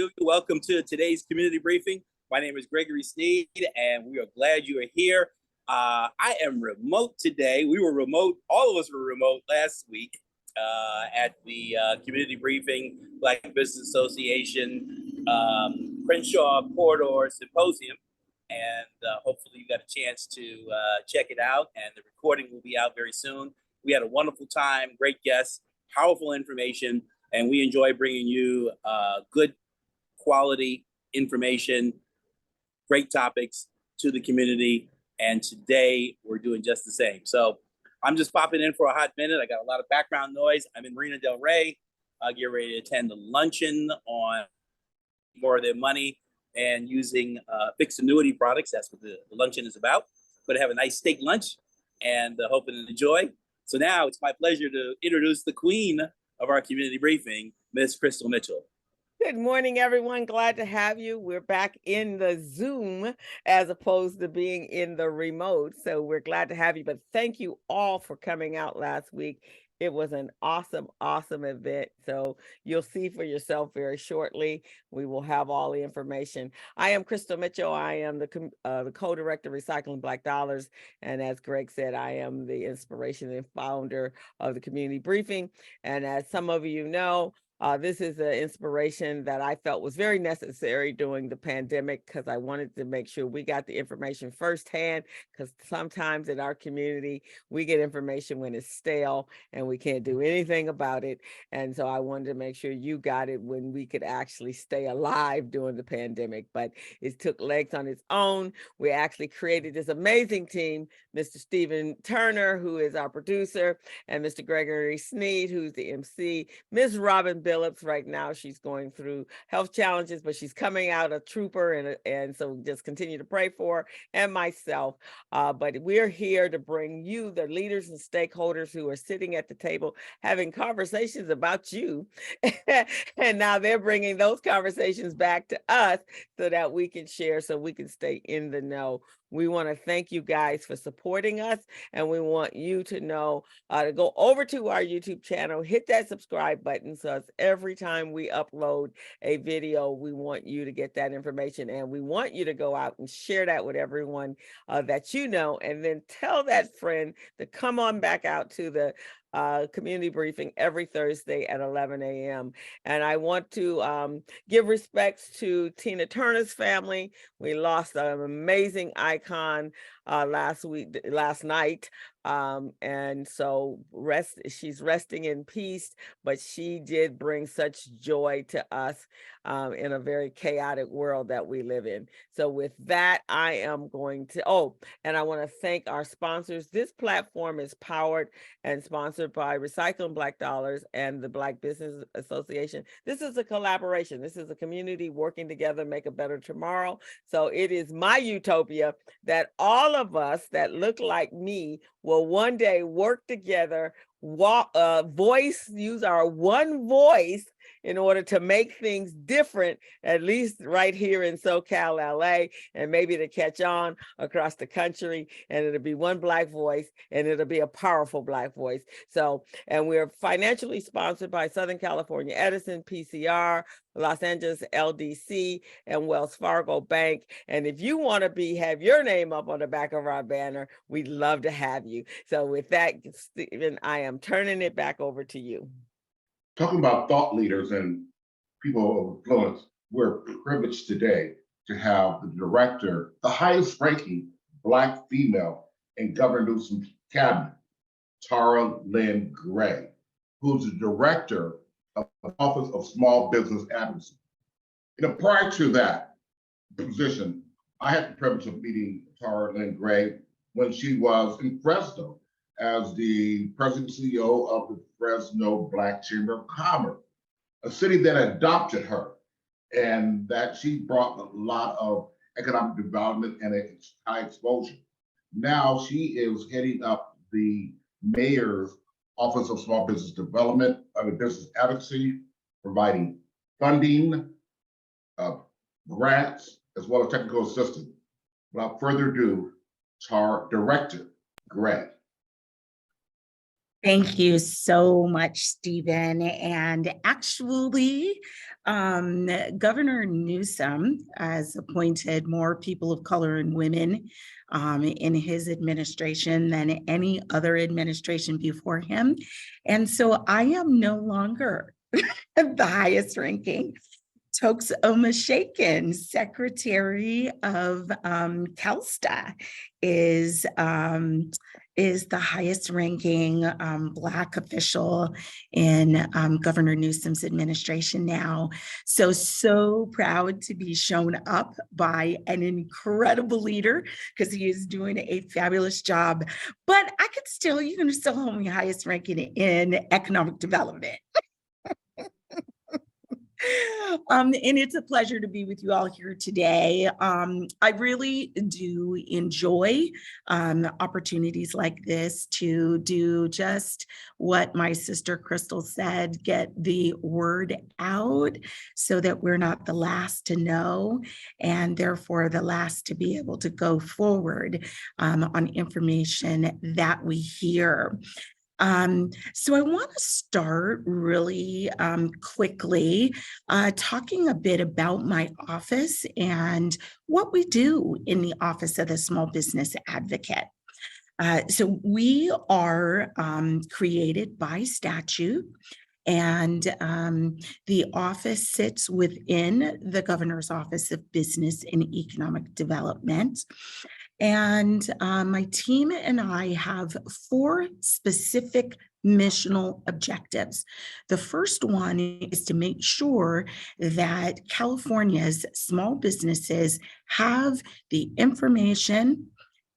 you. Welcome to today's community briefing. My name is Gregory Sneed, and we are glad you are here. I am remote today. We were remote. All of us were remote last week at the community briefing, Black Business Association, Crenshaw Corridor Symposium. And hopefully you got a chance to check it out, and the recording will be out very soon. We had a wonderful time, great guests, powerful information, and we enjoy bringing you good quality information, great topics to the community. And today we're doing just the same. So I'm just popping in for a hot minute. I got a lot of background noise. I'm in Marina Del Rey. I'll get ready to attend the luncheon on more of their money and using fixed annuity products. That's what the luncheon is about. Going to have a nice steak lunch and hope and enjoy. So now it's my pleasure to introduce the queen of our community briefing, Ms. Crystal Mitchell. Good morning, everyone. Glad to have you. We're back in the Zoom as opposed to being in the remote. So we're glad to have you. But thank you all for coming out last week. It was an awesome, awesome event. So you'll see for yourself very shortly. We will have all the information. I am Crystal Mitchell. I am the co-director of Recycling Black Dollars. And as Greg said, I am the inspiration and founder of the community briefing. And as some of you know, this is an inspiration that I felt was very necessary during the pandemic because I wanted to make sure we got the information firsthand, because sometimes in our community, we get information when it's stale and we can't do anything about it. And so I wanted to make sure you got it when we could actually stay alive during the pandemic. But it took legs on its own. We actually created this amazing team, Mr. Stephen Turner, who is our producer, and Mr. Gregory Sneed, who's the MC, Ms. Robin Phillips. Right now she's going through health challenges, but she's coming out a trooper, and so just continue to pray for her, and myself. But we're here to bring you, the leaders and stakeholders who are sitting at the table having conversations about you. And now they're bringing those conversations back to us so that we can share, so we can stay in the know. We want to thank you guys for supporting us, and we want you to know to go over to our YouTube channel, hit that subscribe button, so every time we upload a video, we want you to get that information, and we want you to go out and share that with everyone that you know, and then tell that friend to come on back out to the community briefing every Thursday at 11 a.m. And I want to give respects to Tina Turner's family. We lost an amazing icon last night. And so she's resting in peace, but she did bring such joy to us in a very chaotic world that we live in. So with that, I am going to, and I want to thank our sponsors. This platform is powered and sponsored by Recycling Black Dollars and the Black Business Association. This is a collaboration. This is a community working together, make a better tomorrow. So it is my utopia that all of us that look like me will one day work together, use our one voice in order to make things different, at least right here in SoCal, LA, and maybe to catch on across the country. And it'll be one Black voice, and it'll be a powerful Black voice. So, and we're financially sponsored by Southern California Edison, PCR, Los Angeles LDC, and Wells Fargo Bank. And if you want to have your name up on the back of our banner, we'd love to have you. So with that, Stephen, I am turning it back over to you. Talking about thought leaders and people of influence, we're privileged today to have the director, the highest ranking Black female in Governor Newsom's cabinet, Tara Lynn Gray, who's the director of the Office of Small Business Advocacy. Prior to that position, I had the privilege of meeting Tara Lynn Gray when she was in Fresno as the president and CEO of the Fresno Black Chamber of Commerce, a city that adopted her, and that she brought a lot of economic development and a high exposure. Now she is heading up the mayor's Office of Small Business Development and Business Advocacy, providing funding, grants, as well as technical assistance. Without further ado, Director Gray. Thank you so much, Stephen. And actually, Governor Newsom has appointed more people of color and women in his administration than any other administration before him. And so I am no longer the highest ranking. Tokes Omashakin, Secretary of CalOSBA, is the highest ranking Black official in Governor Newsom's administration now. So proud to be shown up by an incredible leader, because he is doing a fabulous job. But you can still hold me highest ranking in economic development. And it's a pleasure to be with you all here today. I really do enjoy opportunities like this to do just what my sister Crystal said, get the word out so that we're not the last to know, and therefore the last to be able to go forward on information that we hear. So I want to start really quickly talking a bit about my office and what we do in the Office of the Small Business Advocate. So we are created by statute, and the office sits within the Governor's Office of Business and Economic Development. And my team and I have 4 specific missional objectives. The first one is to make sure that California's small businesses have the information,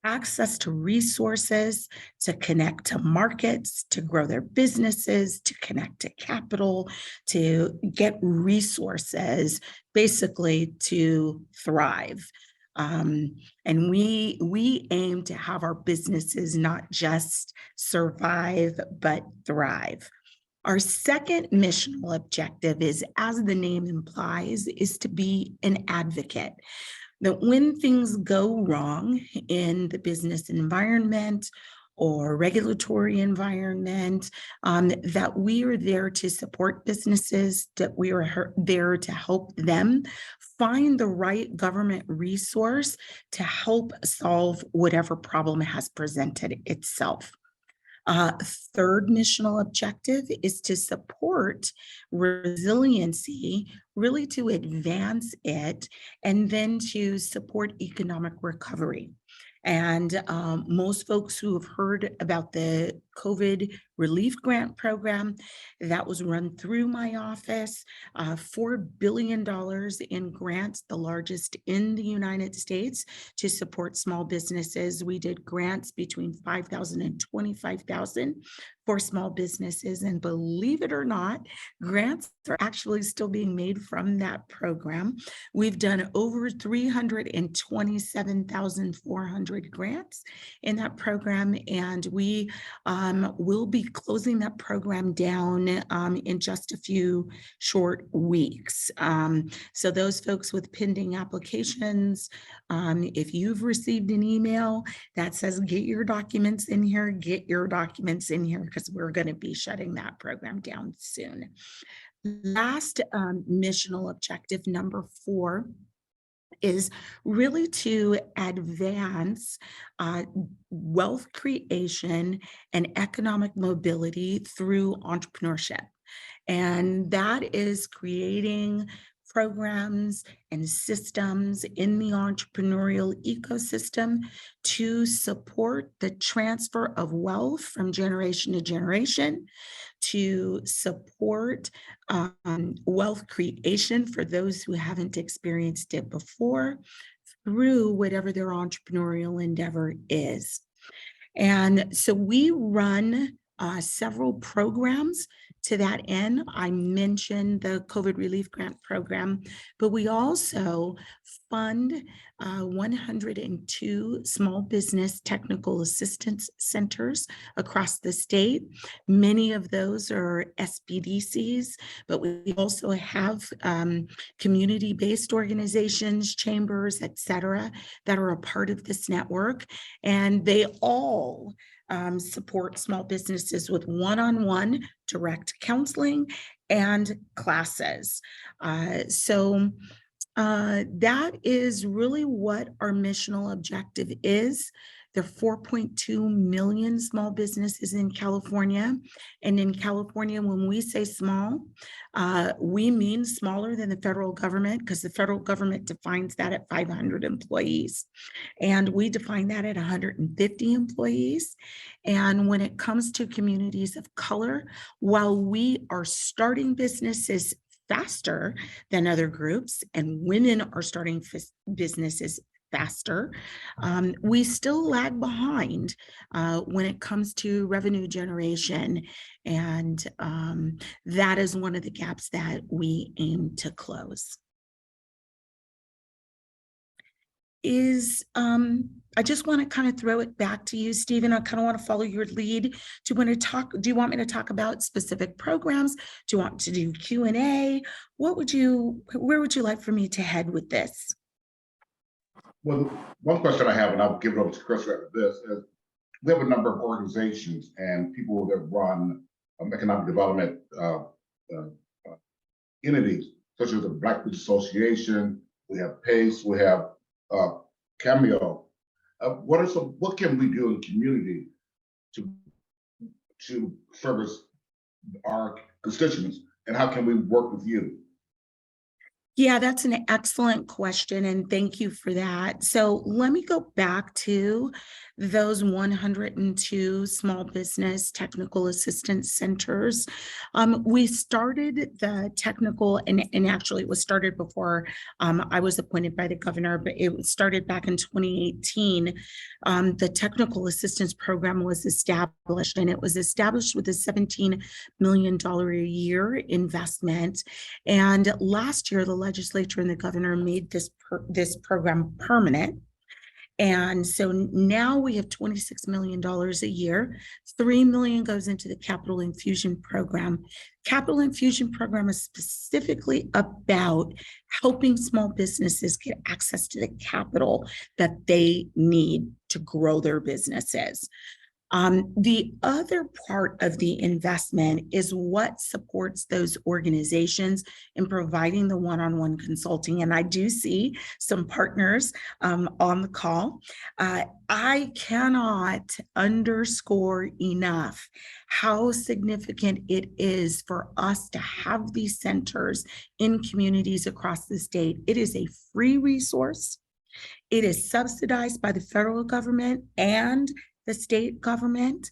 access to resources, to connect to markets, to grow their businesses, to connect to capital, to get resources, basically to thrive. And we aim to have our businesses not just survive, but thrive. Our second missional objective is, as the name implies, is to be an advocate. That when things go wrong in the business environment or regulatory environment, that we are there to support businesses, that we are there to help them find the right government resource to help solve whatever problem has presented itself. Third missional objective is to support resiliency, really to advance it, and then to support economic recovery. And most folks who have heard about the COVID relief grant program that was run through my office, $4 billion in grants, the largest in the United States, to support small businesses. We did grants between $5,000 and $25,000 for small businesses. And believe it or not, grants are actually still being made from that program. We've done over 327,400 grants in that program, and we will be closing that program down in just a few short weeks. So those folks with pending applications, if you've received an email that says get your documents in here, get your documents in here, because we're going to be shutting that program down soon. Last missional objective, number 4, is really to advance wealth creation and economic mobility through entrepreneurship. And that is creating programs and systems in the entrepreneurial ecosystem to support the transfer of wealth from generation to generation, to support wealth creation for those who haven't experienced it before, through whatever their entrepreneurial endeavor is. And so we run several programs to that end. I mentioned the COVID relief grant program, but we also fund 102 small business technical assistance centers across the state. Many of those are SBDCs, but we also have community-based organizations, chambers, et cetera, that are a part of this network. And they all support small businesses with one-on-one direct counseling and classes. That is really what our missional objective is. There are 4.2 million small businesses in California. And in California, when we say small, we mean smaller than the federal government, because the federal government defines that at 500 employees. And we define that at 150 employees. And when it comes to communities of color, while we are starting businesses faster than other groups, and women are starting businesses faster, we still lag behind when it comes to revenue generation. And that is one of the gaps that we aim to close. I just want to kind of throw it back to you, Stephen. I kind of want to follow your lead. Do you want me to talk about specific programs? Do you want to do Q&A? Where would you like for me to head with this? Well, one question I have, and I'll give it over to Chris after this, is we have a number of organizations and people that run economic development entities, such as the Black Beach Association, we have PACE, we have Cameo. What can we do in the community to service our constituents, and how can we work with you? Yeah, that's an excellent question, and thank you for that. So let me go back to those 102 small business technical assistance centers. We started the technical, and actually it was started before I was appointed by the governor, but it started back in 2018. The technical assistance program was established, and it was established with a $17 million a year investment. And last year, the legislature and the governor made this program permanent. And so now we have $26 million a year. $3 million goes into the Capital Infusion Program. Capital Infusion Program is specifically about helping small businesses get access to the capital that they need to grow their businesses. The other part of the investment is what supports those organizations in providing the one-on-one consulting. And I do see some partners on the call. I cannot underscore enough how significant it is for us to have these centers in communities across the state. It is a free resource. It is subsidized by the federal government and the state government.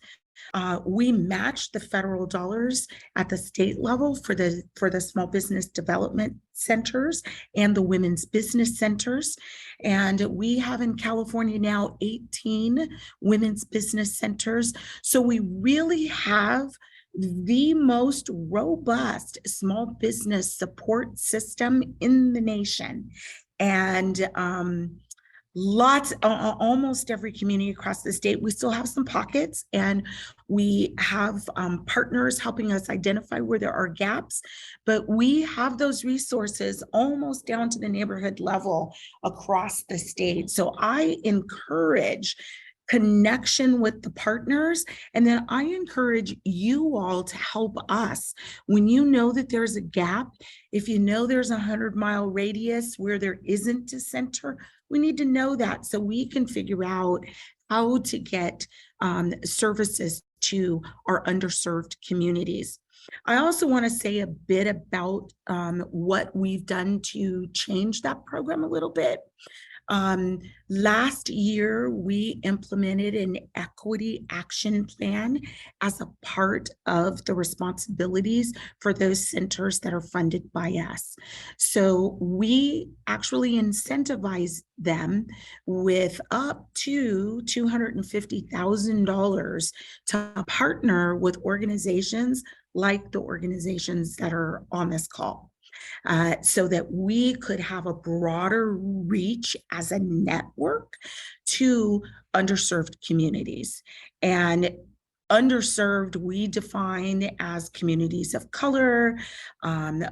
We match the federal dollars at the state level for the small business development centers and the women's business centers. And we have in California now 18 women's business centers. So we really have the most robust small business support system in the nation. And almost every community across the state. We still have some pockets, and we have partners helping us identify where there are gaps, but we have those resources almost down to the neighborhood level across the state. So I encourage connection with the partners, and then I encourage you all to help us. When you know that there's a gap, if you know there's a 100-mile radius where there isn't a center, we need to know that so we can figure out how to get services to our underserved communities. I also want to say a bit about what we've done to change that program a little bit. Last year, we implemented an equity action plan as a part of the responsibilities for those centers that are funded by us. So we actually incentivize them with up to $250,000 to partner with organizations like the organizations that are on this call. So that we could have a broader reach as a network to underserved communities. And Underserved, we define as communities of color,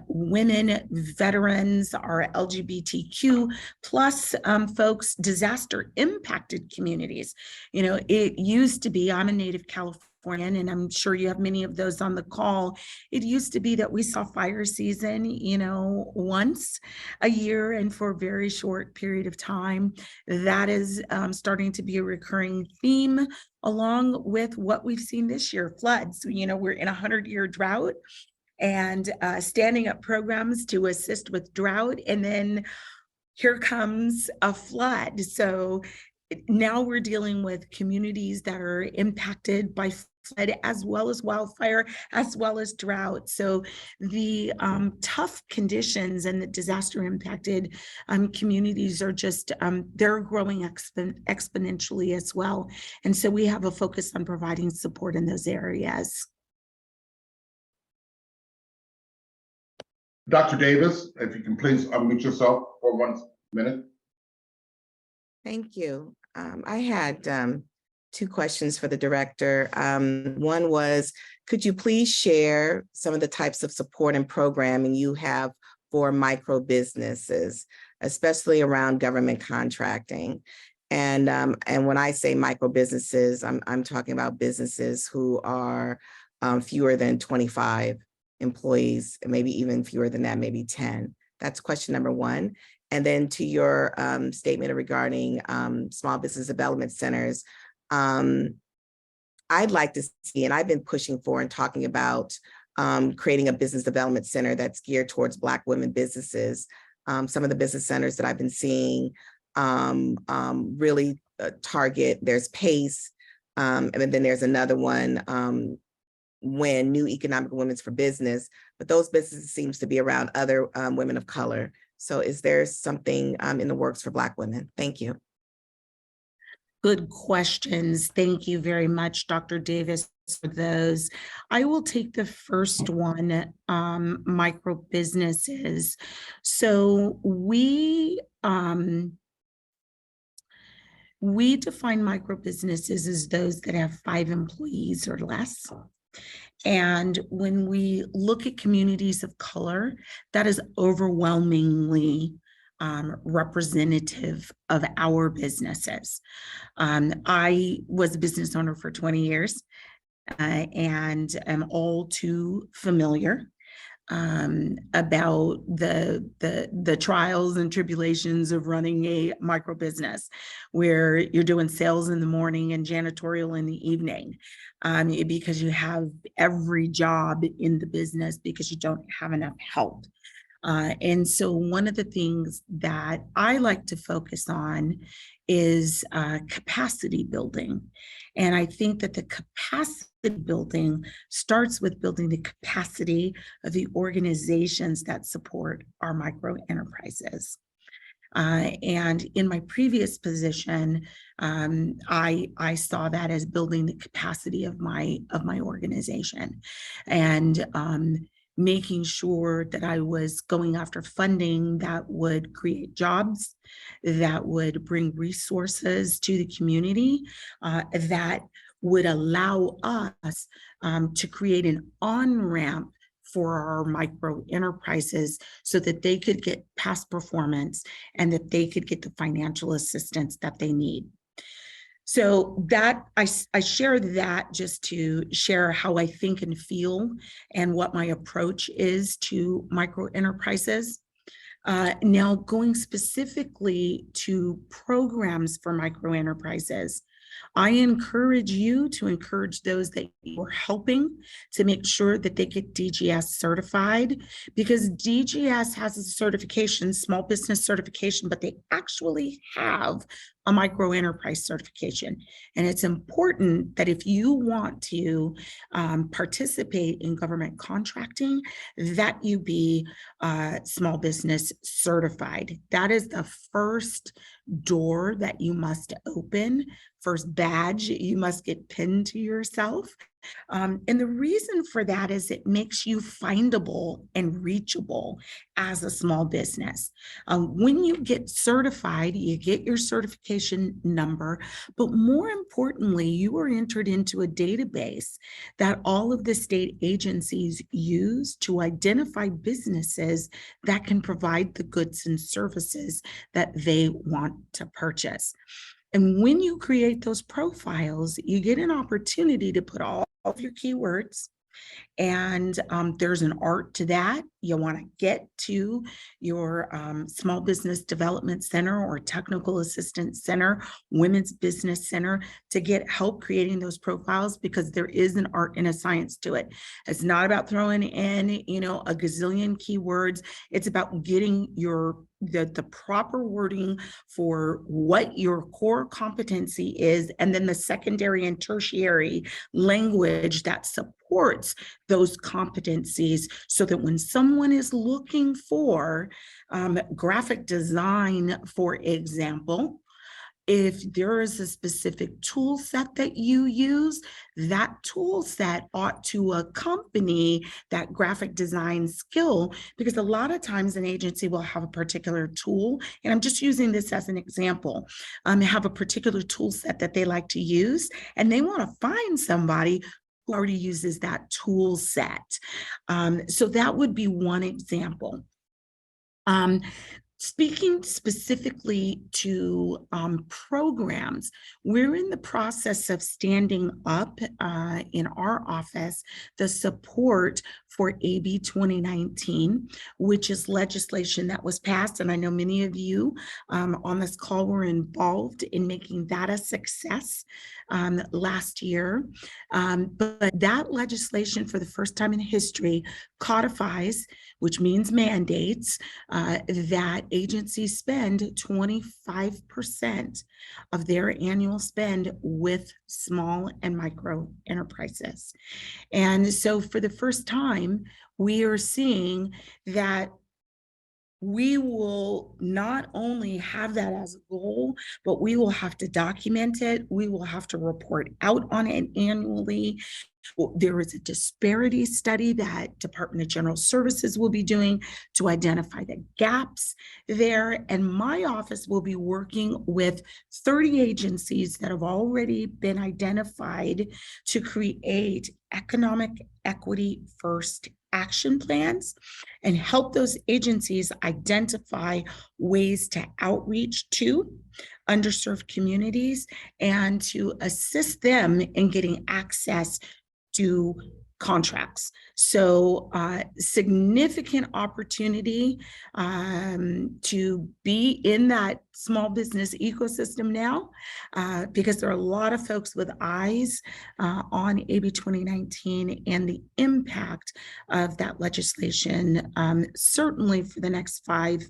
women, veterans, our LGBTQ plus folks, disaster impacted communities. You know, it used to be, I'm a native Californian, and I'm sure you have many of those on the call. It used to be that we saw fire season, you know, once a year and for a very short period of time. That is starting to be a recurring theme, along with what we've seen this year, floods. You know, we're in a 100-year drought, and standing up programs to assist with drought, and then here comes a flood. So now we're dealing with communities that are impacted by flood as well as wildfire, as well as drought. So the tough conditions and the disaster impacted communities are just, they're growing exponentially as well. And so we have a focus on providing support in those areas. Dr. Davis, if you can please unmute yourself for 1 minute. Thank you. I had 2 questions for the director. One was, could you please share some of the types of support and programming you have for micro businesses, especially around government contracting? And when I say micro businesses, I'm talking about businesses who are fewer than 25 employees, and maybe even fewer than that, maybe 10. That's question number 1. And then to your statement regarding small business development centers, I'd like to see, and I've been pushing for and talking about creating a business development center that's geared towards Black women businesses. Some of the business centers that I've been seeing really target, there's PACE, and then there's another one, when New Economic Women's for Business, but those businesses seems to be around other women of color. So is there something in the works for Black women? Thank you. Good questions. Thank you very much, Dr. Davis, for those. I will take the first one, micro businesses. So we define micro businesses as those that have 5 employees or less. And when we look at communities of color, that is overwhelmingly representative of our businesses. I was a business owner for 20 years and am all too familiar about the trials and tribulations of running a micro business, where you're doing sales in the morning and janitorial in the evening, because you have every job in the business because you don't have enough help. And so one of the things that I like to focus on is capacity building. And I think that the capacity building starts with building the capacity of the organizations that support our micro enterprises. And in my previous position, I saw that as building the capacity of my organization, and making sure that I was going after funding that would create jobs, that would bring resources to the community, that would allow us to create an on-ramp for our micro enterprises so that they could get past performance and that they could get the financial assistance that they need. So that I share that just to share how I think and feel and what my approach is to micro enterprises. Now, going specifically to programs for micro enterprises, I encourage you to encourage those that you're helping to make sure that they get DGS certified, because DGS has a certification, small business certification, but they actually have a micro enterprise certification. And it's important that if you want to participate in government contracting, that you be small business certified. That is the first door that you must open, first badge you must get pinned to yourself, And the reason for that is it makes you findable and reachable as a small business. When you get certified, you get your certification number, but more importantly, you are entered into a database that all of the state agencies use to identify businesses that can provide the goods and services that they want to purchase. And when you create those profiles, you get an opportunity to put all of your keywords, and there's an art to that. You want to get to your small business development center or technical assistance center, women's business center, to get help creating those profiles, because there is an art and a science to it. It's not about throwing in, a gazillion keywords. It's about getting the proper wording for what your core competency is, and then the secondary and tertiary language that supports those competencies, so that when someone is looking for graphic design, for example, if there is a specific tool set that you use, that tool set ought to accompany that graphic design skill, because a lot of times an agency will have a particular tool, and I'm just using this as an example, have a particular tool set that they like to use, and they want to find somebody who already uses that tool set. So that would be one example. Speaking specifically to programs, we're in the process of standing up in our office the support for AB 2019, which is legislation that was passed. And I know many of you on this call were involved in making that a success last year. But that legislation, for the first time in history, codifies, which means mandates, that agencies spend 25% of their annual spend with small and micro enterprises. And so for the first time, we are seeing that we will not only have that as a goal, but we will have to document it. We will have to report out on it annually. There is a disparity study that Department of General Services will be doing to identify the gaps there. And my office will be working with 30 agencies that have already been identified to create economic equity first action plans and help those agencies identify ways to outreach to underserved communities and to assist them in getting access to contracts. So significant opportunity to be in that small business ecosystem now, because there are a lot of folks with eyes on AB 2019 and the impact of that legislation, certainly for the next 5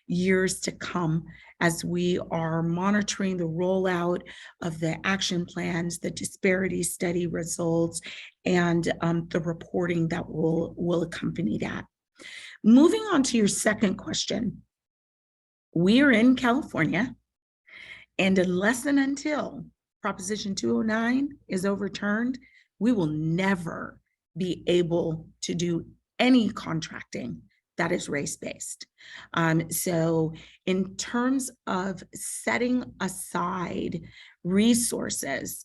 years to come, as we are monitoring the rollout of the action plans, the disparity study results, and the reporting that will accompany that. Moving on to your second question. We are in California, and unless and until Proposition 209 is overturned, we will never be able to do any contracting that is race-based. So in terms of setting aside resources,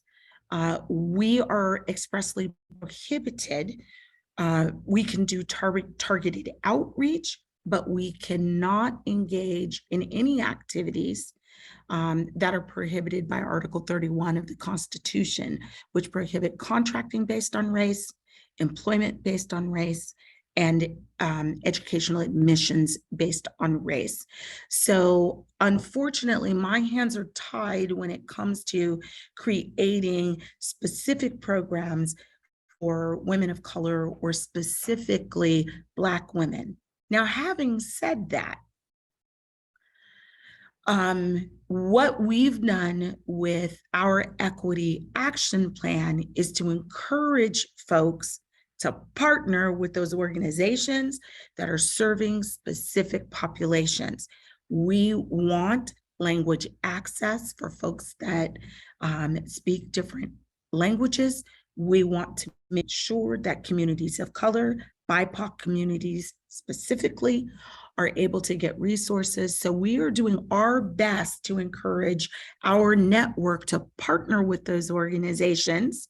we are expressly prohibited. We can do targeted outreach, but we cannot engage in any activities that are prohibited by Article 31 of the Constitution, which prohibit contracting based on race, employment based on race, and educational admissions based on race. So unfortunately, my hands are tied when it comes to creating specific programs for women of color, or specifically Black women. Now, having said that, what we've done with our equity action plan is to encourage folks to partner with those organizations that are serving specific populations. We want language access for folks that speak different languages. We want to make sure that communities of color, BIPOC communities specifically, are able to get resources. So we are doing our best to encourage our network to partner with those organizations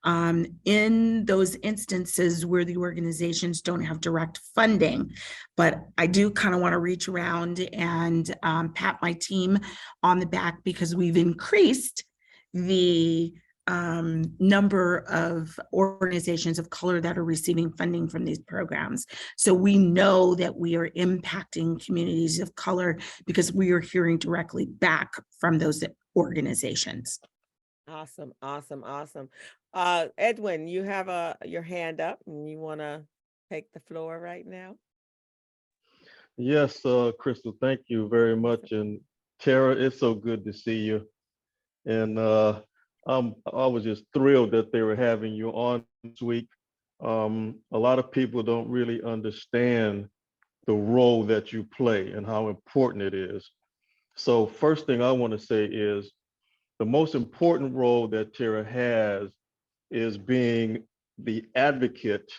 in those instances where the organizations don't have direct funding. But I do kind of want to reach around and pat my team on the back, because we've increased the number of organizations of color that are receiving funding from these programs. So we know that we are impacting communities of color because we are hearing directly back from those organizations. Awesome, awesome, awesome. Edwin, you have your hand up and you want to take the floor right now? Yes, Crystal, thank you very much. And Tara, it's so good to see you. And I was just thrilled that they were having you on this week. A lot of people don't really understand the role that you play and how important it is. So first thing I want to say is the most important role that Tara has is being the advocate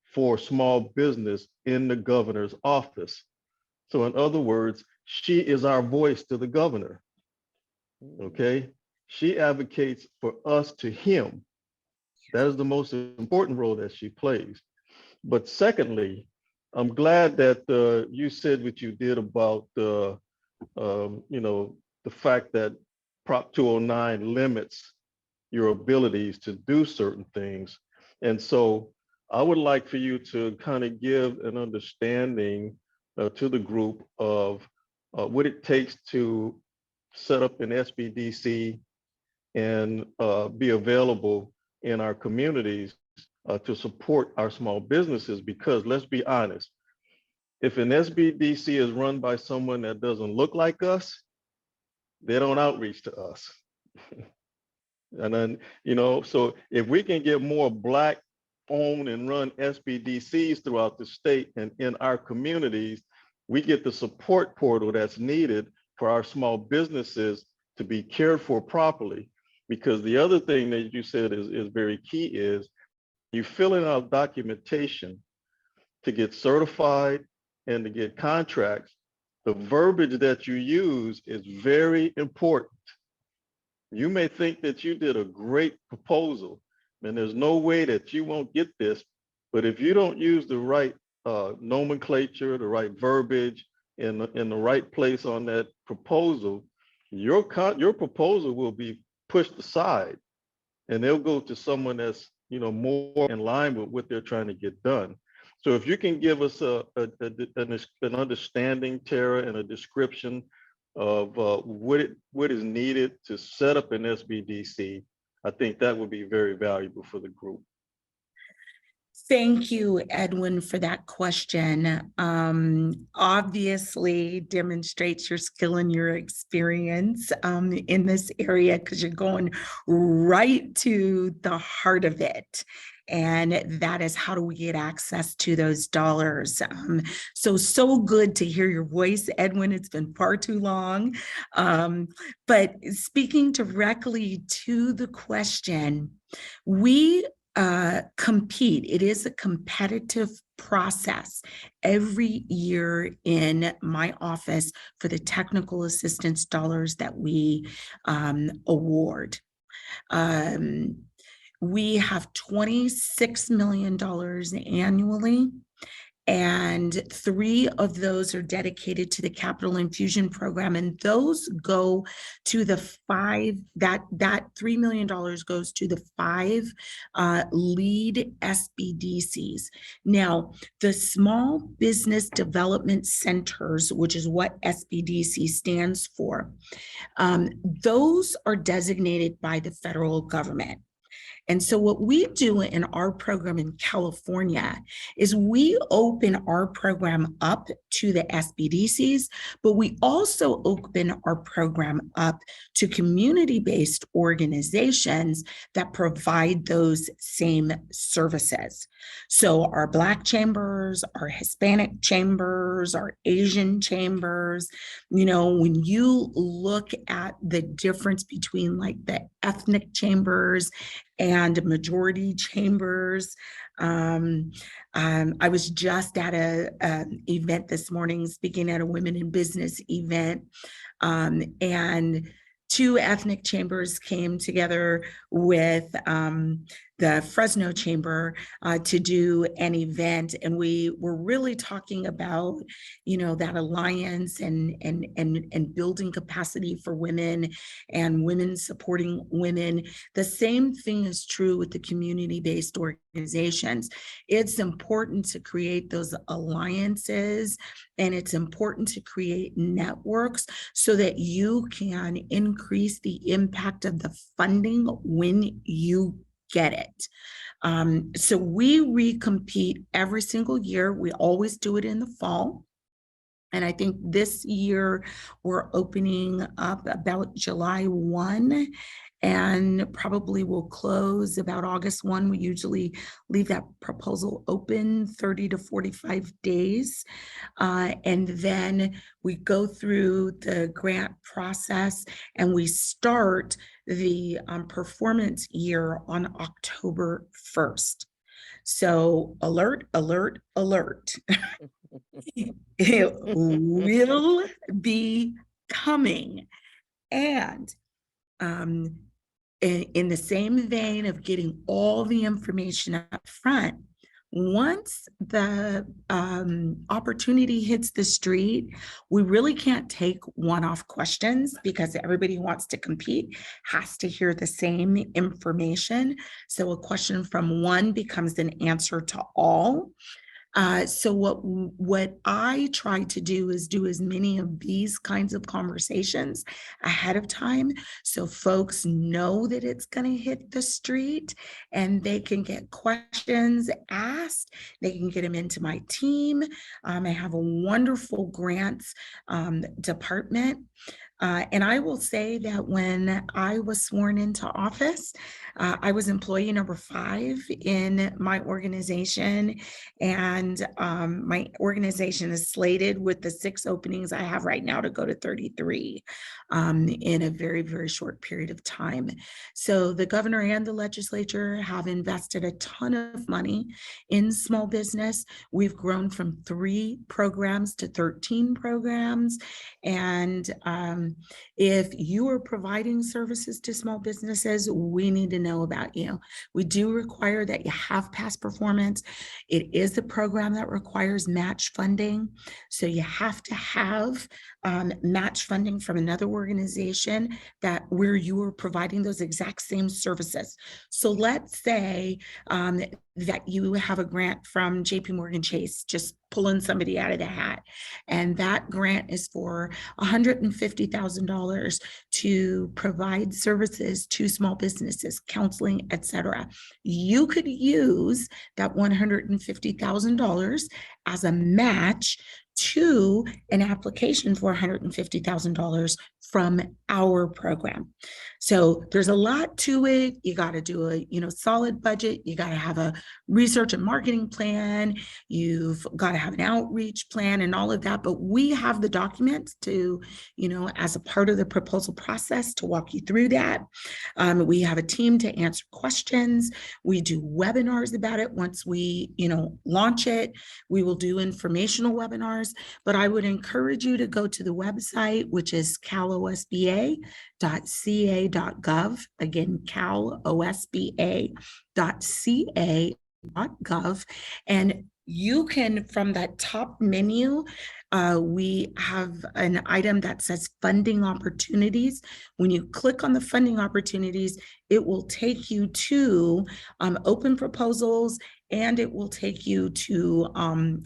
for small business in the governor's office. So in other words, she is our voice to the governor, okay? She advocates for us to him. That is the most important role that she plays. But secondly, I'm glad that you said what you did about the fact that Prop 209 limits your abilities to do certain things. And so I would like for you to kind of give an understanding to the group of what it takes to set up an SBDC and be available in our communities to support our small businesses. Because let's be honest, if an SBDC is run by someone that doesn't look like us, they don't outreach to us. And then, so if we can get more Black owned and run SBDCs throughout the state and in our communities, we get the support portal that's needed for our small businesses to be cared for properly. Because the other thing that you said is very key is you filling out documentation to get certified and to get contracts. The verbiage that you use is very important. You may think that you did a great proposal and there's no way that you won't get this, but if you don't use the right nomenclature, the right verbiage in the right place on that proposal, your proposal will be pushed aside and they'll go to someone that's more in line with what they're trying to get done. So if you can give us an understanding, Tara, and a description of what is needed to set up an SBDC, I think that would be very valuable for the group. Thank you, Edwin, for that question. Obviously demonstrates your skill and your experience in this area, because you're going right to the heart of it. And that is, how do we get access to those dollars? So good to hear your voice, Edwin. It's been far too long. But speaking directly to the question, we compete. It is a competitive process every year in my office for the technical assistance dollars that we award. We have $26 million annually, and 3 of those are dedicated to the capital infusion program, and those go to the 5, that $3 million goes to the 5 lead SBDCs. Now, the small business development centers, which is what SBDC stands for, those are designated by the federal government. And so what we do in our program in California is we open our program up to the SBDCs, but we also open our program up to community-based organizations that provide those same services. So our Black chambers, our Hispanic chambers, our Asian chambers, when you look at the difference between like the ethnic chambers and and majority chambers. I was just at an event this morning, speaking at a women in business event, and 2 ethnic chambers came together with the Fresno chamber to do an event, and we were really talking about, that alliance and building capacity for women and women supporting women. The same thing is true with the community-based organizations. It's important to create those alliances, and it's important to create networks so that you can increase the impact of the funding when you get it. So we recompete every single year. We always do it in the fall. And I think this year we're opening up about July 1 and probably will close about August 1. We usually leave that proposal open 30 to 45 days. And then we go through the grant process and we start the performance year on October 1st. So alert, alert, alert. It will be coming. And in the same vein of getting all the information up front, once the opportunity hits the street, we really can't take one-off questions because everybody who wants to compete has to hear the same information. So a question from one becomes an answer to all. So what I try to do is do as many of these kinds of conversations ahead of time so folks know that it's going to hit the street and they can get questions asked. They can get them into my team. I have a wonderful grants department. And I will say that when I was sworn into office, I was employee number 5 in my organization. And my organization is slated with the 6 openings I have right now to go to 33 in a very, very short period of time. So the governor and the legislature have invested a ton of money in small business. We've grown from 3 programs to 13 programs. And if you are providing services to small businesses, we need to know about you. We do require that you have past performance. It is a program that requires match funding. So you have to have match funding from another organization that where you are providing those exact same services. So let's say that you have a grant from JP Morgan Chase, just pulling somebody out of the hat. And that grant is for $150,000 to provide services to small businesses, counseling, et cetera. You could use that $150,000 as a match to an application for $150,000 from our program. So there's a lot to it. You got to do a solid budget. You got to have a research and marketing plan. You've got to have an outreach plan and all of that. But we have the documents to, as a part of the proposal process to walk you through that. We have a team to answer questions. We do webinars about it. Once we, launch it, we will do informational webinars. But I would encourage you to go to the website, which is CalOSBA.ca.gov. Again, CalOSBA.ca.gov. And you can, from that top menu, we have an item that says funding opportunities. When you click on the funding opportunities, it will take you to open proposals, and it will take you to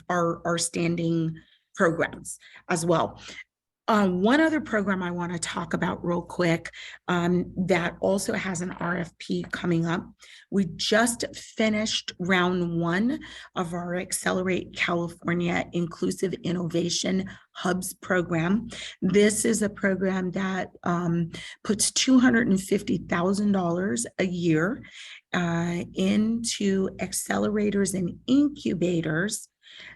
our standing programs as well. One other program I want to talk about real quick that also has an RFP coming up. We just finished round 1 of our Accelerate California Inclusive Innovation Hubs program. This is a program that puts $250,000 a year into accelerators and incubators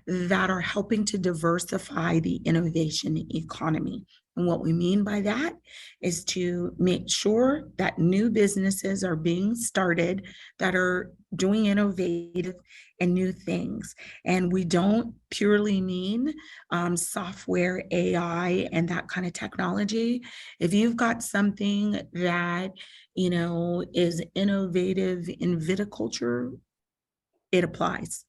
that are helping to diversify the innovation economy. And what we mean by that is to make sure that new businesses are being started that are doing innovative and new things. And we don't purely mean software, AI, and that kind of technology. If you've got something that, is innovative in viticulture, it applies.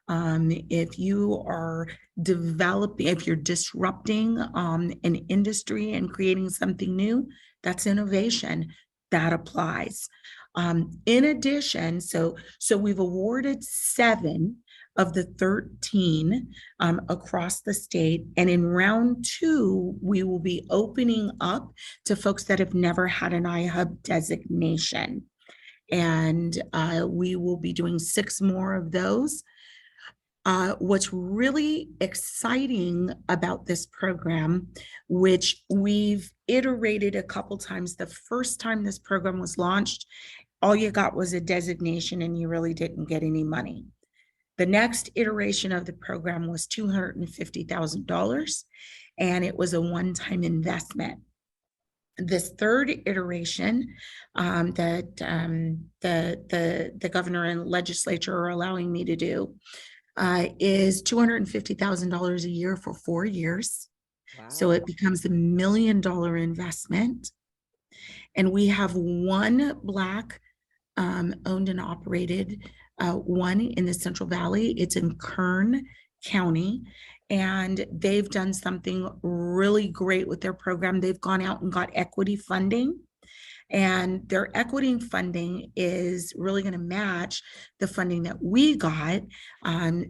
If you are developing, if you're disrupting an industry and creating something new, that's innovation. That applies. In addition, so we've awarded 7 of the 13 across the state. And in round 2, we will be opening up to folks that have never had an iHub designation. And we will be doing 6 more of those. What's really exciting about this program, which we've iterated a couple times, the first time this program was launched, all you got was a designation and you really didn't get any money. The next iteration of the program was $250,000, and it was a one-time investment. This third iteration that the governor and legislature are allowing me to do is $250,000 a year for 4 years. Wow. So it becomes $1 million investment. And we have 1 Black owned and operated one in the Central Valley. It's in Kern County. And they've done something really great with their program. They've gone out and got equity funding. And their equity funding is really going to match the funding that we got.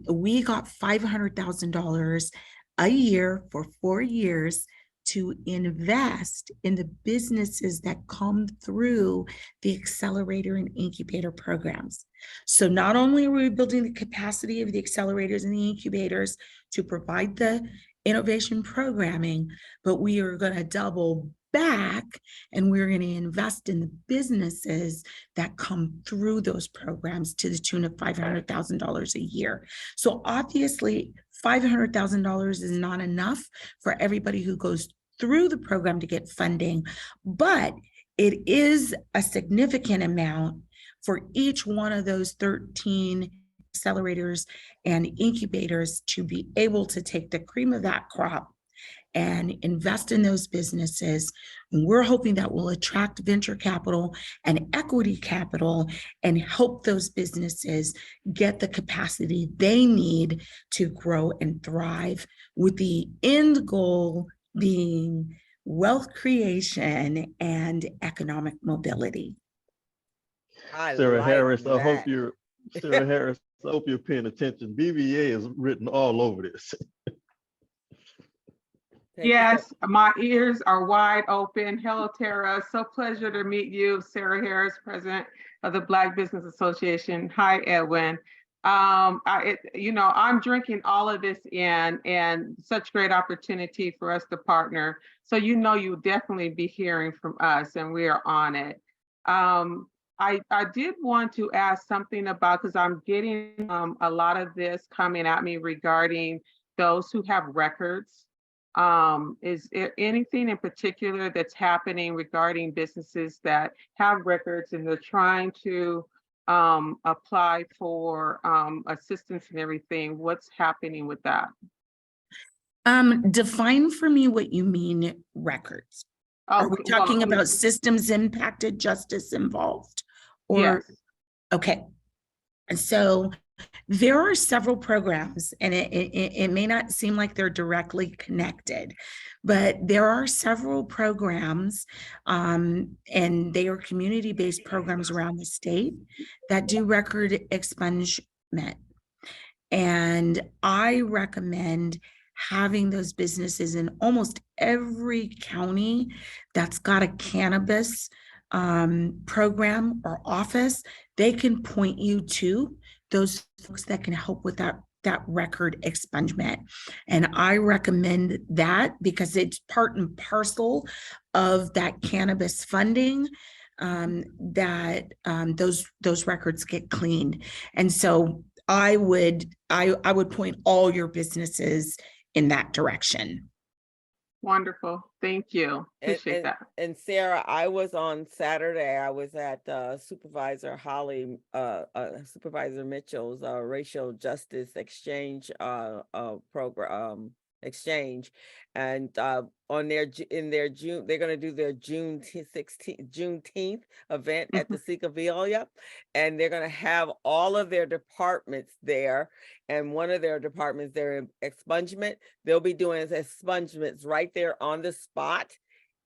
We got $500,000 a year for 4 years to invest in the businesses that come through the accelerator and incubator programs. So not only are we building the capacity of the accelerators and the incubators to provide the innovation programming, but we are going to double back and we're going to invest in the businesses that come through those programs to the tune of $500,000 a year. So obviously $500,000 is not enough for everybody who goes through the program to get funding, but it is a significant amount for each one of those 13 accelerators and incubators to be able to take the cream of that crop and invest in those businesses. And we're hoping that will attract venture capital and equity capital and help those businesses get the capacity they need to grow and thrive, with the end goal being wealth creation and economic mobility. Sarah like Harris, that. I hope you're paying attention. BBA is written all over this. Yes, my ears are wide open. Hello, Tara. So pleasure to meet you. Sarah Harris, president of the Black Business Association. Hi, Edwin. I'm drinking all of this in, and such great opportunity for us to partner. So you'll definitely be hearing from us, and we are on it. I did want to ask something about, because I'm getting a lot of this coming at me regarding those who have records. Is there anything in particular that's happening regarding businesses that have records and they're trying to apply for assistance and everything? What's happening with that? Define for me what you mean records. Are we talking about systems impacted, justice involved? Or, yes. Okay. And so there are several programs, and it may not seem like they're directly connected, but there are several programs, and they are community-based programs around the state that do record expungement. And I recommend having those businesses in almost every county that's got a cannabis program or office. They can point you to those folks that can help with that record expungement. And I recommend that because it's part and parcel of that cannabis funding, that those records get cleaned. And so I would point all your businesses in that direction. Wonderful. Thank you. Appreciate that. And Sarah, I was on Saturday, I was at Supervisor Mitchell's racial justice exchange program exchange, and on their June, they're going to do their Juneteenth event at the Seekavilla, and they're going to have all of their departments there. And one of their departments, their expungement, they'll be doing expungements right there on the spot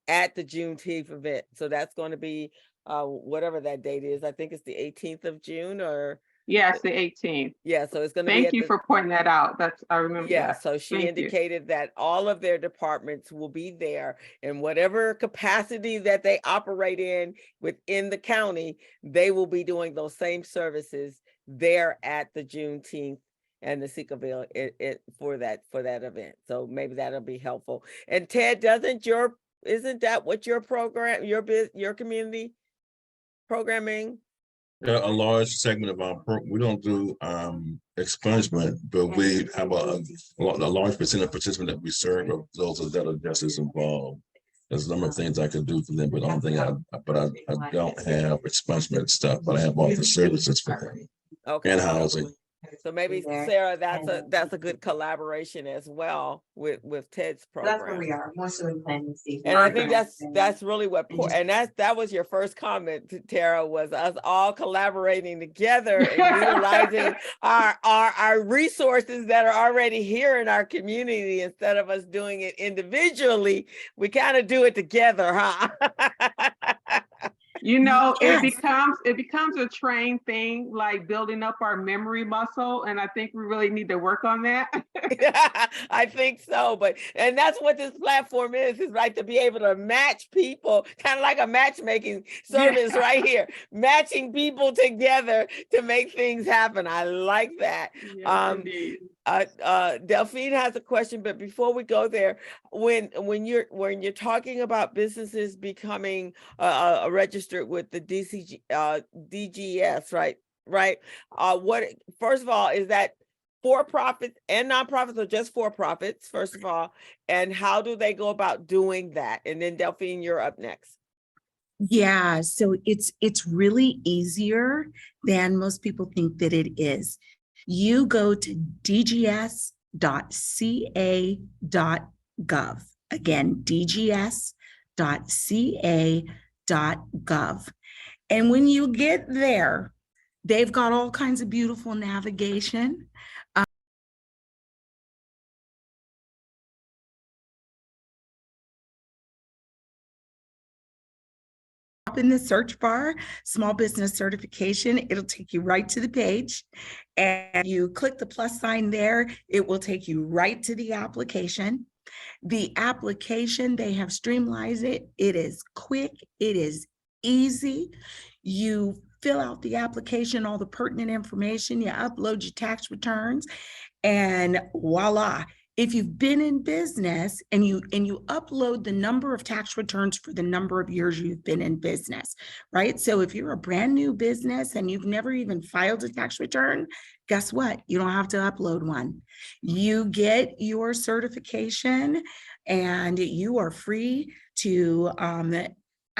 at the Juneteenth event. So that's going to be whatever that date is. I think it's the 18th of June, or yes, the 18th. Yeah, so it's going to be. Thank you for pointing that out. I remember. Yeah, that. so she indicated that all of their departments will be there, in whatever capacity that they operate in within the county, they will be doing those same services there at the Juneteenth and the Seekaville for that event. So maybe that'll be helpful. And Ted, isn't that what your program, your community programming? A large segment of our we don't do expungement, but we have a large percent of participants that we serve of those that are justice involved. There's a number of things I could do for them, but I don't have expungement stuff, but I have all the services for them. Okay. And housing. So maybe Sarah, that's a good collaboration as well with Ted's program. That's where we are. More so in planning. And I think that's really what, and that was your first comment, Tara, was us all collaborating together and utilizing our resources that are already here in our community. Instead of us doing it individually, we kind of do it together, huh? You know, yes. it becomes a trained thing, like building up our memory muscle, and I think we really need to work on that. I think so, and that's what this platform is like, to be able to match people, kind of like a matchmaking service right here, matching people together to make things happen. I like that. Yes, indeed. Delphine has a question, but before we go there, when you're talking about businesses becoming registered with the DGS, right? What, first of all, is that for-profits and nonprofits, or just for-profits, first of all, and how do they go about doing that? And then Delphine, you're up next. Yeah, so it's really easier than most people think that it is. You go to dgs.ca.gov. Again, dgs.ca.gov. And when you get there, they've got all kinds of beautiful navigation. In the search bar, small business certification, it'll take you right to the page, and you click the plus sign there, it will take you right to the application. The application, they have streamlined it. It is quick, it is easy. You fill out the application, all the pertinent information, you upload your tax returns, and voila. If you've been in business and you upload the number of tax returns for the number of years you've been in business, right? So if you're a brand new business and you've never even filed a tax return, guess what? You don't have to upload one. You get your certification and you are free to,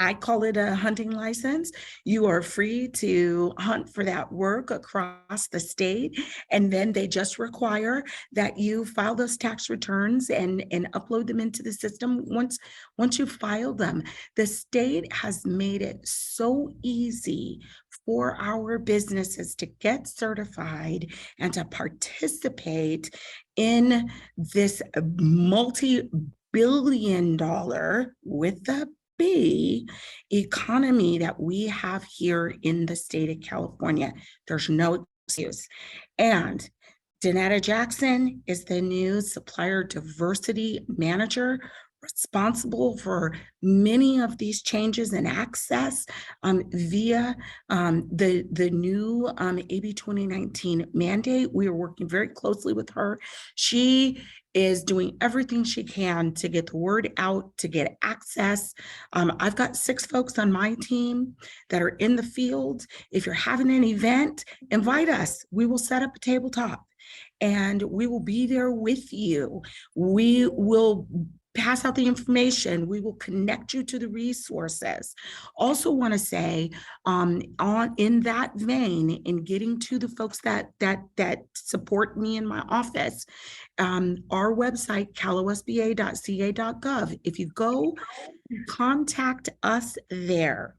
I call it a hunting license. You are free to hunt for that work across the state. And then they just require that you file those tax returns and upload them into the system. Once you file them, the state has made it so easy for our businesses to get certified and to participate in this multi-billion-dollar, with the economy that we have here in the state of California. There's no excuse. And Danetta Jackson is the new supplier diversity manager, responsible for many of these changes in access via the new AB 2019 mandate. We are working very closely with her. She is doing everything she can to get the word out, to get access. I've got 6 folks on my team that are in the field. If you're having an event, invite us. We will set up a tabletop and we will be there with you. We will pass out the information. We will connect you to the resources. Also want to say, in that vein, in getting to the folks that support me in my office, our website, calosba.ca.gov. If you go contact us there,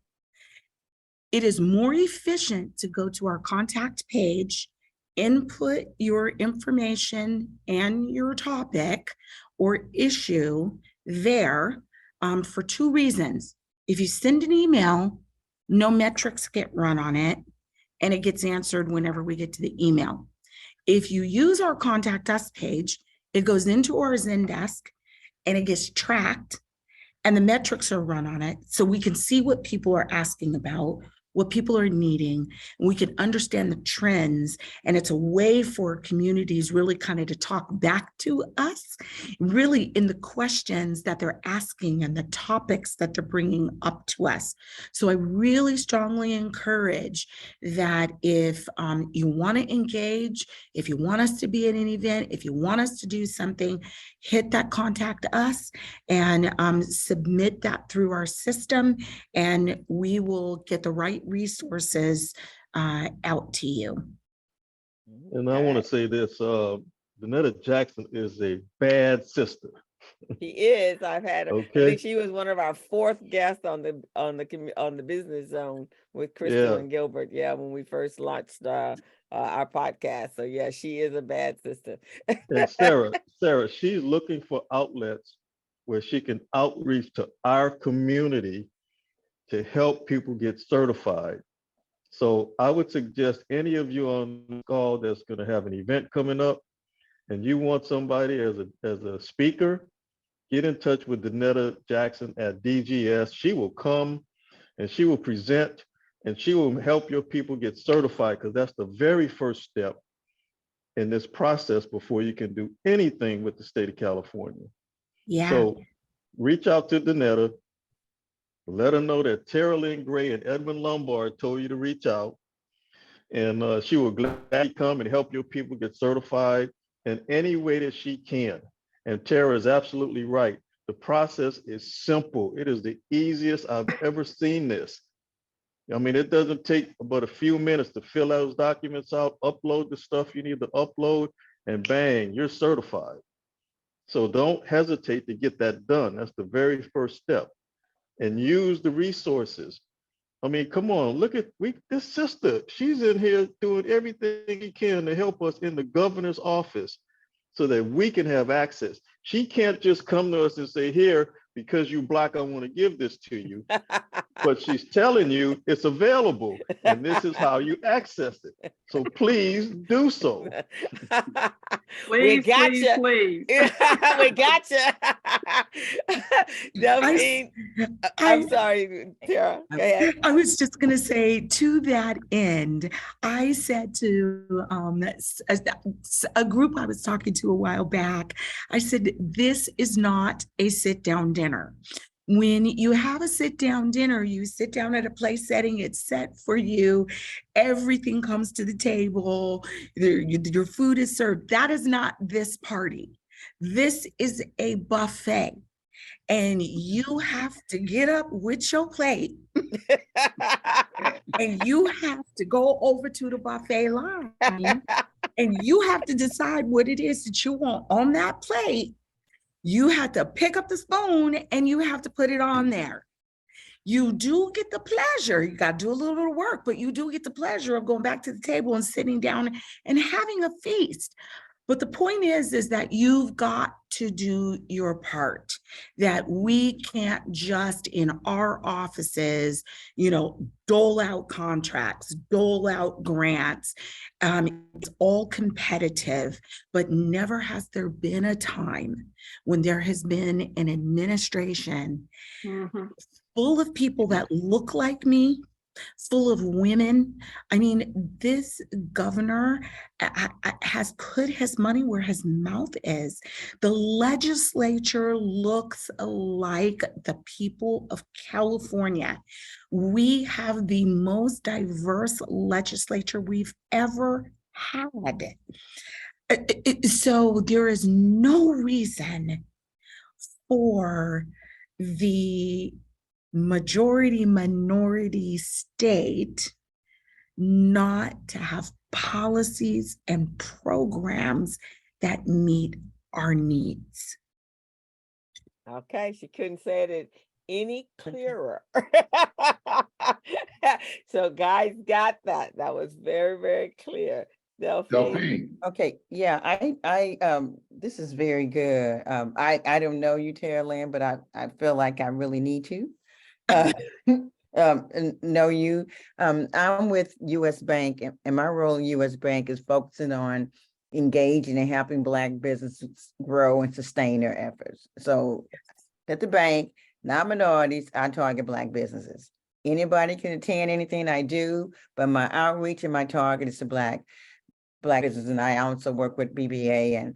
it is more efficient to go to our contact page, input your information and your topic or issue there, for two reasons. If you send an email, no metrics get run on it, and it gets answered whenever we get to the email. If you use our contact us page, it goes into our Zendesk and it gets tracked, and the metrics are run on it, so we can see what people are asking about, what people are needing, and we can understand the trends. And it's a way for communities really kind of to talk back to us, really in the questions that they're asking and the topics that they're bringing up to us. So I really strongly encourage that if you want to engage, if you want us to be at an event, if you want us to do something, hit that contact us and submit that through our system, and we will get the right resources out to you. And I want to say this, Danetta Jackson is a bad sister. She is. I've had her. I Okay. think she was one of our fourth guests on the business zone with Crystal and Gilbert. Yeah, when we first launched our podcast. So yeah, she is a bad sister. And Sarah, she's looking for outlets where she can outreach to our community to help people get certified. So I would suggest any of you on the call that's going to have an event coming up and you want somebody as a speaker, get in touch with Danetta Jackson at DGS. She will come and she will present and she will help your people get certified, because that's the very first step in this process before you can do anything with the state of California. Yeah. So reach out to Danetta, let her know that Tara Lynn Gray and Edmund Lombard told you to reach out, and she will gladly come and help your people get certified in any way that she can. And Tara is absolutely right. The process is simple. It is the easiest I've ever seen this. I mean, it doesn't take but a few minutes to fill those documents out, upload the stuff you need to upload, and bang, you're certified. So don't hesitate to get that done. That's the very first step. And use the resources. I mean, come on, look at this sister. She's in here doing everything she can to help us in the governor's office so that we can have access. She can't just come to us and say, here, because you Black, I want to give this to you. But she's telling you it's available and this is how you access it. So please do so. Please, gotcha. please. We got you. I'm sorry, Tara. Go ahead. I was just going to say, to that end, I said to a group I was talking to a while back, I said, this is not a sit-down dinner. When you have a sit-down dinner, you sit down at a place setting, it's set for you, everything comes to the table, your food is served. That is not this party. This is a buffet. And you have to get up with your plate and you have to go over to the buffet line and you have to decide what it is that you want on that plate. You have to pick up the spoon and you have to put it on there. You do get the pleasure, you got to do a little bit of work, but you do get the pleasure of going back to the table and sitting down and having a feast. But the point is that you've got to do your part, that we can't just in our offices, dole out contracts, dole out grants. It's all competitive, but never has there been a time when there has been an administration full of people that look like me, full of women. I mean, this governor has put his money where his mouth is. The legislature looks like the people of California. We have the most diverse legislature we've ever had. So there is no reason for the majority minority state not to have policies and programs that meet our needs. Okay, she couldn't say it any clearer. So guys got that. That was very, very clear. Delphine. Delphine, Okay, yeah, this is very good. I don't know you, Tara Lynn, but I feel like I really need to know you. I'm with US Bank, and my role in US Bank is focusing on engaging and helping Black businesses grow and sustain their efforts. So at the bank, not minorities, I target Black businesses. Anybody can attend anything I do, but my outreach and my target is to Black businesses. And I also work with BBA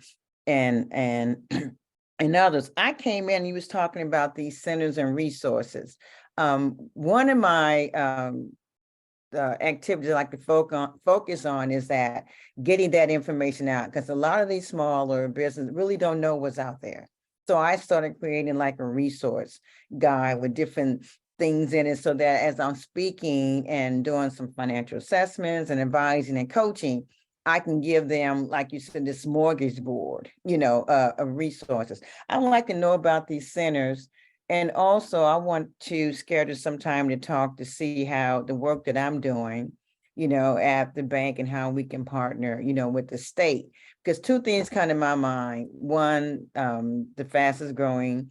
and others. I came in, you was talking about these centers and resources. One of my activities I like to focus on is that getting that information out, because a lot of these smaller businesses really don't know what's out there. So I started creating like a resource guide with different things in it, so that as I'm speaking and doing some financial assessments and advising and coaching, I can give them, like you said, this mortgage board, of resources. I would like to know about these centers. And also I want to schedule some time to talk to see how the work that I'm doing, at the bank, and how we can partner, with the state. Because two things come to my mind. One, the fastest growing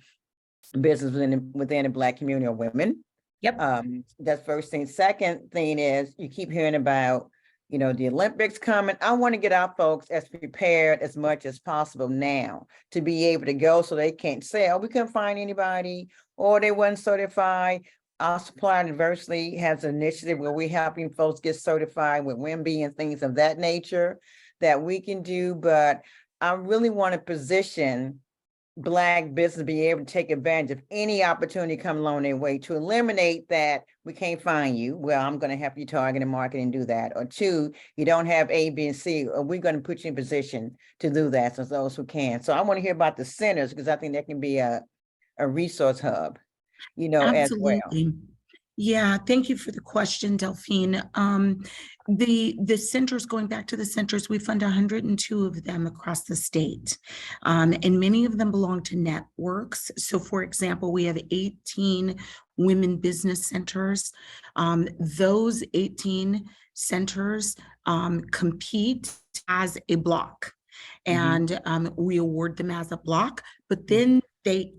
business within the Black community are women. Yep. That's first thing. Second thing is you keep hearing about, the Olympics coming. I want to get our folks as prepared as much as possible now to be able to go, so they can't say, oh, we couldn't find anybody, or they weren't certified. Our supplier diversity has an initiative where we're helping folks get certified with WIMBY and things of that nature that we can do. But I really want to position Black business be able to take advantage of any opportunity come along their way, to eliminate that we can't find you. Well, I'm going to help you target and market and do that. Or two, you don't have A, B, and C, or we're going to put you in position to do that, for those who can. So I want to hear about the centers, because I think that can be a resource hub, as well. Absolutely. Yeah, thank you for the question, Delphine. The centers, going back to the centers, we fund 102 of them across the state. And many of them belong to networks. So for example, we have 18 women business centers. Those 18 centers compete as a block. And we award them as a block, but then they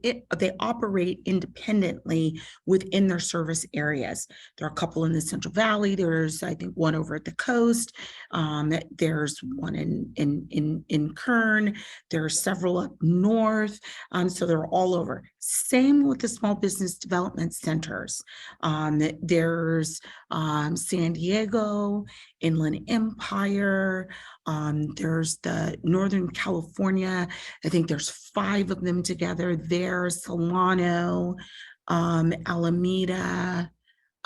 operate independently within their service areas. There are a couple in the Central Valley. There's, I think, one over at the coast. There's one in Kern. There are several up north. So they're all over. Same with the small business development centers. There's San Diego, Inland Empire. There's the Northern California. I think there's 5 of them together there. Solano, Alameda.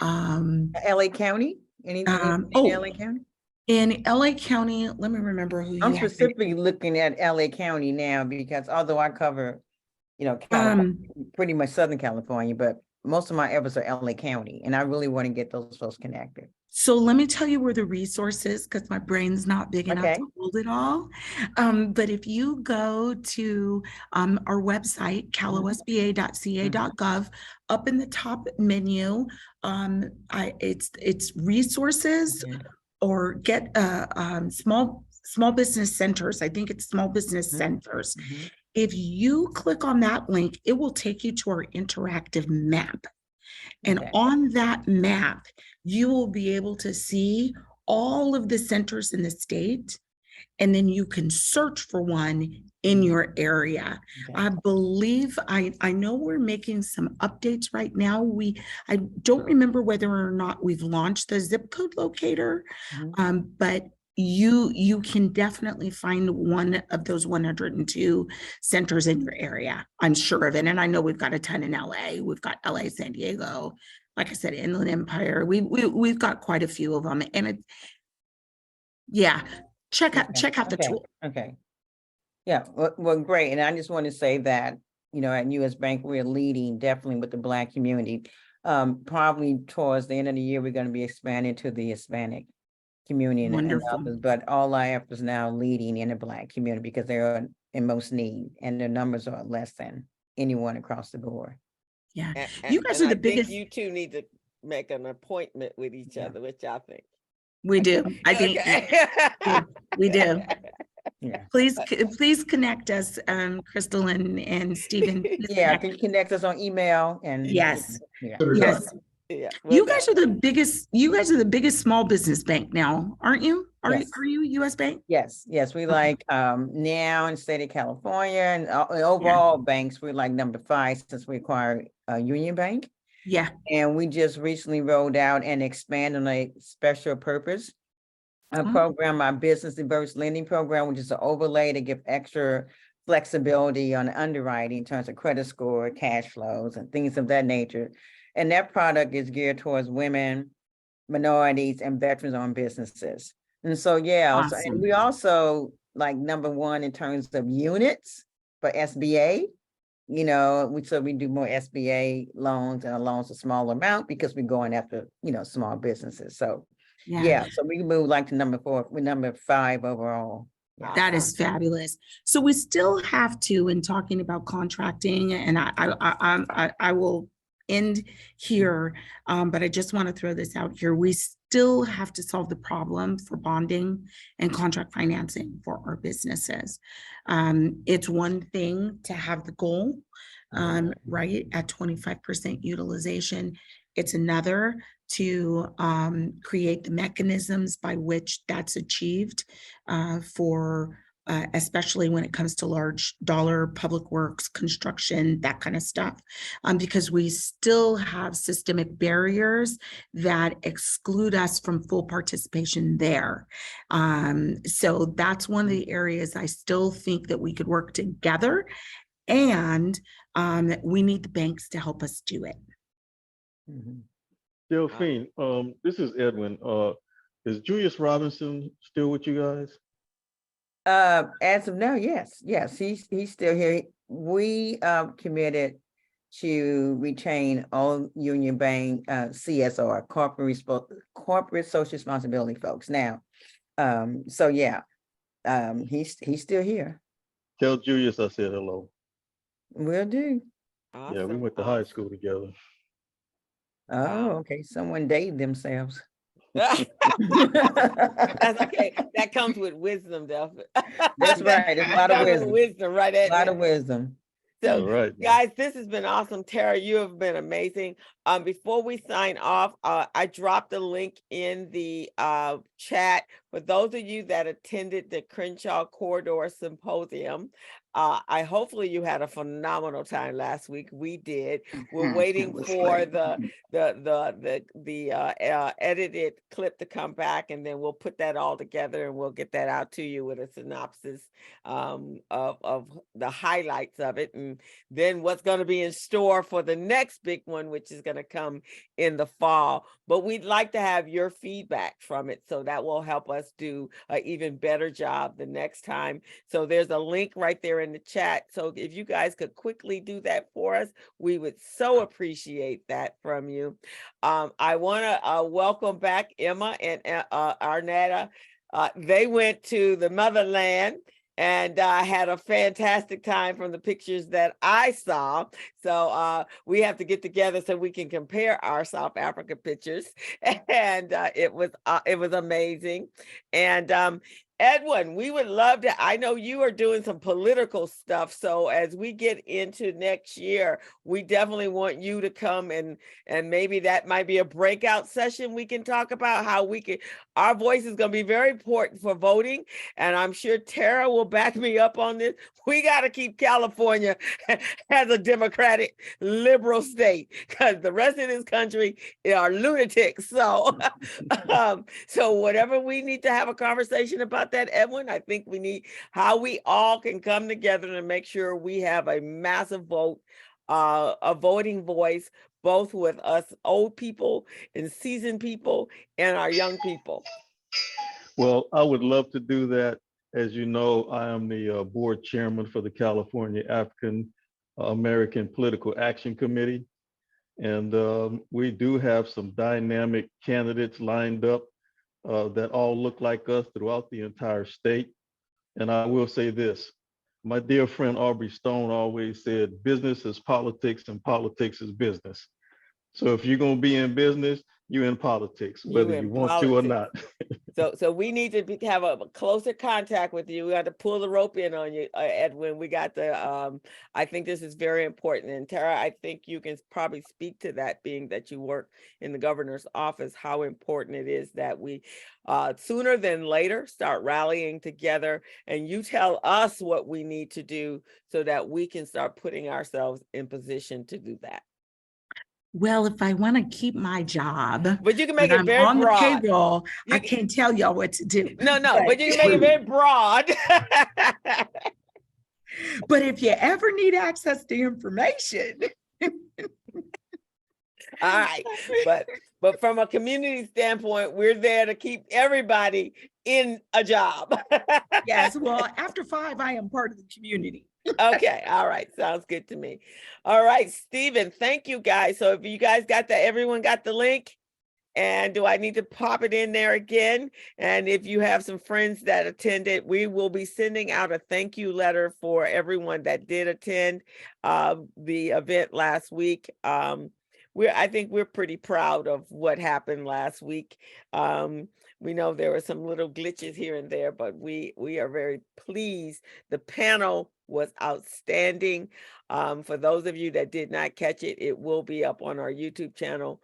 LA County? Anything in LA County? In LA County, let me remember who you I'm have. specifically looking at LA County now, because although I cover, pretty much Southern California, but most of my efforts are LA County, and I really want to get those folks connected. So let me tell you where the resource is, because my brain's not big enough to hold it all. But if you go to our website, CalOSBA.ca.gov, up in the top menu, it's resources, or get small business centers. I think it's small business centers. If you click on that link, it will take you to our interactive map. And on that map, you will be able to see all of the centers in the state, and then you can search for one in your area. I believe, I know we're making some updates right now. I don't remember whether or not we've launched the zip code locator, but you can definitely find one of those 102 centers in your area. I'm sure of it. And I know we've got a ton in LA. We've got LA, San Diego, like I said, Inland Empire. We've got quite a few of them. And check out the tool. Okay. Yeah, well, great. And I just want to say that at US Bank, we're leading definitely with the Black community. Probably towards the end of the year, we're going to be expanding to the Hispanic community and Wonderful. others, but all our efforts now leading in the Black community because they're in most need and their numbers are less than anyone across the board. Yeah. And, You guys and are the I think biggest. you two need to make an appointment with each Yeah. other, which I think. We do. I think we do. Yeah. Please connect us, Crystal and Stephen. Please Yeah, connect. can you connect us on email and Yes. yeah. Yes. Yeah. You guys are the biggest small business bank now, aren't you? Yes. Are you US Bank? Yes, we Okay. like now in the state of California and overall banks, we're like number 5 since we acquired Union Bank. Yeah. And we just recently rolled out and expanded on a special purpose program, our business diverse lending program, which is an overlay to give extra flexibility on underwriting in terms of credit score, cash flows, and things of that nature. And that product is geared towards women, minorities, and veterans-owned businesses. And so, Awesome. and we also like number 1 in terms of units for SBA. We do more SBA loans and loans a smaller amount because we're going after, small businesses. So so we move like to number 4, we're number 5 overall. Yeah. That is fabulous. So we still have to, in talking about contracting, and I will end here, but I just want to throw this out here. We still have to solve the problem for bonding and contract financing for our businesses. It's one thing to have the goal, right, at 25% utilization. It's another to create the mechanisms by which that's achieved for especially when it comes to large dollar public works, construction, that kind of stuff, because we still have systemic barriers that exclude us from full participation there. So that's one of the areas I still think that we could work together, and we need the banks to help us do it. Delphine, this is Edwin. Is Julius Robinson still with you guys? As of now, yes, he's still here. We committed to retain all Union Bank CSR, corporate social responsibility folks now. He's still here. Tell Julius I said hello. Will do. Awesome. Yeah, we went to high school together. Oh, okay. Someone dated themselves. That's okay. That comes with wisdom, Delphin. That's right. There's a lot of wisdom. Wisdom, right? A lot of wisdom. So, right, guys, this has been awesome. Tara, you have been amazing. Before we sign off, I dropped a link in the chat for those of you that attended the Crenshaw Corridor Symposium. Hopefully you had a phenomenal time last week. We did. We're waiting for the edited clip to come back, and then we'll put that all together and we'll get that out to you with a synopsis of the highlights of it, and then what's going to be in store for the next big one, which is going to come in the fall. But we'd like to have your feedback from it, so that will help us do an even better job the next time. So there's a link right there in the chat. So if you guys could quickly do that for us, we would so appreciate that from you. I want to welcome back Emma and Arnetta. They went to the motherland, and I had a fantastic time from the pictures that I saw. So we have to get together so we can compare our South Africa pictures. And it was amazing. And Edwin, we would love to, I know you are doing some political stuff. So as we get into next year, we definitely want you to come, and maybe that might be a breakout session. We can talk about how we can, our voice is going to be very important for voting. And I'm sure Tara will back me up on this. We got to keep California as a Democratic liberal state, because the rest of this country are lunatics. So, so whatever we need to have a conversation about that, Edwin, I think we need how we all can come together and make sure we have a massive vote, a voting voice, both with us old people and seasoned people and our young people. Well, I would love to do that. As you know, I am the board chairman for the California African American Political Action Committee. And we do have some dynamic candidates lined up that all look like us throughout the entire state. And I will say this, my dear friend Aubrey Stone always said, business is politics and politics is business. So if you're going to be in business, you're in politics, whether you want to or not. So we need to have a closer contact with you. We got to pull the rope in on you, Edwin. We got the, I think this is very important. And Tara, I think you can probably speak to that, being that you work in the governor's office, how important it is that we sooner than later start rallying together, and you tell us what we need to do so that we can start putting ourselves in position to do that. Well, if I want to keep my job, but you can make when it very I'm on broad. the payroll, I can't tell y'all what to do. No, but you can make it very broad. But if you ever need access to information. All right, but from a community standpoint, we're there to keep everybody in a job. Yes, well, after 5, I am part of the community. Okay, all right, sounds good to me. All right, Stephen, thank you guys. So if you guys got that, everyone got the link? And do I need to pop it in there again? And if you have some friends that attended, we will be sending out a thank you letter for everyone that did attend the event last week. I think we're pretty proud of what happened last week. We know there were some little glitches here and there, but we are very pleased. The panel was outstanding. For those of you that did not catch it, it will be up on our YouTube channel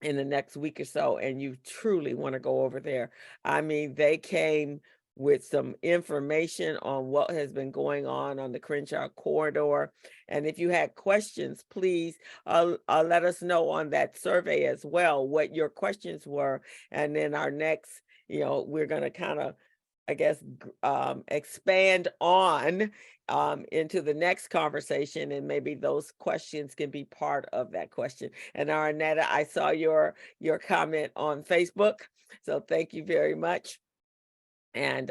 in the next week or so, and you truly want to go over there. I mean, they came with some information on what has been going on the Crenshaw corridor. And if you had questions, please let us know on that survey as well, what your questions were. And then our next, we're going to kind of, I guess, expand on into the next conversation, and maybe those questions can be part of that question. And Arnetta, I saw your comment on Facebook, so thank you very much. And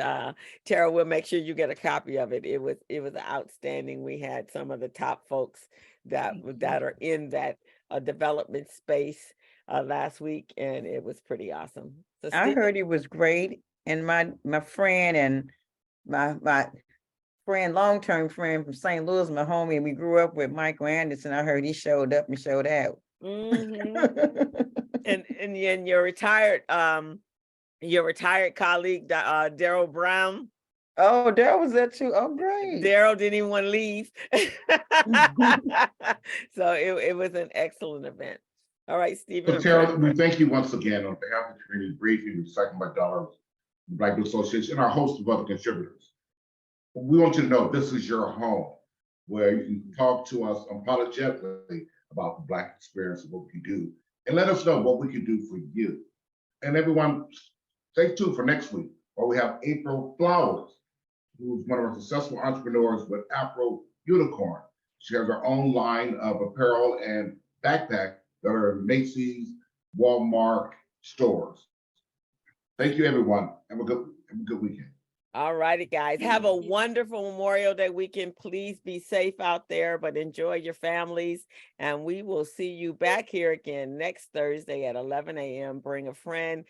Tara, we'll make sure you get a copy of it. It was outstanding. We had some of the top folks that are in that development space last week, and it was pretty awesome. So I heard it was great, and my friend and my friend, long-term friend from St. Louis, my homie, and we grew up with Michael Anderson. I heard he showed up and showed out. And your retired colleague, Daryl Brown. Oh, Daryl was there too. Oh, great. Daryl didn't even want to leave. So it was an excellent event. All right, Stephen. So Tara, we thank you once again on behalf of the community briefing, Recycling by Dollars, Black Business Association, and our host of other contributors. We want you to know this is your home, where you can talk to us unapologetically about the Black experience and what we can do, and let us know what we can do for you. And everyone, stay tuned for next week, where we have April Flowers, who's one of our successful entrepreneurs with Afro Unicorn. She has her own line of apparel and backpack that are in Macy's, Walmart stores. Thank you, everyone. Have a good weekend. All righty, guys. Have a wonderful Memorial Day weekend. Please be safe out there, but enjoy your families. And we will see you back here again next Thursday at 11 a.m. Bring a friend.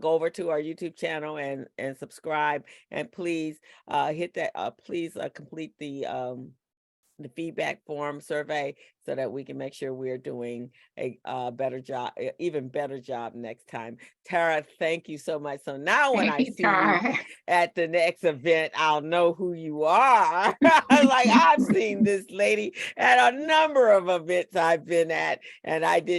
Go over to our YouTube channel and subscribe. And please hit that. Please complete the feedback form survey so that we can make sure we're doing a better job, even better job next time. Tara, thank you so much. So now when I see you at the next event, I'll know who you are. Like, I've seen this lady at a number of events I've been at, and I didn't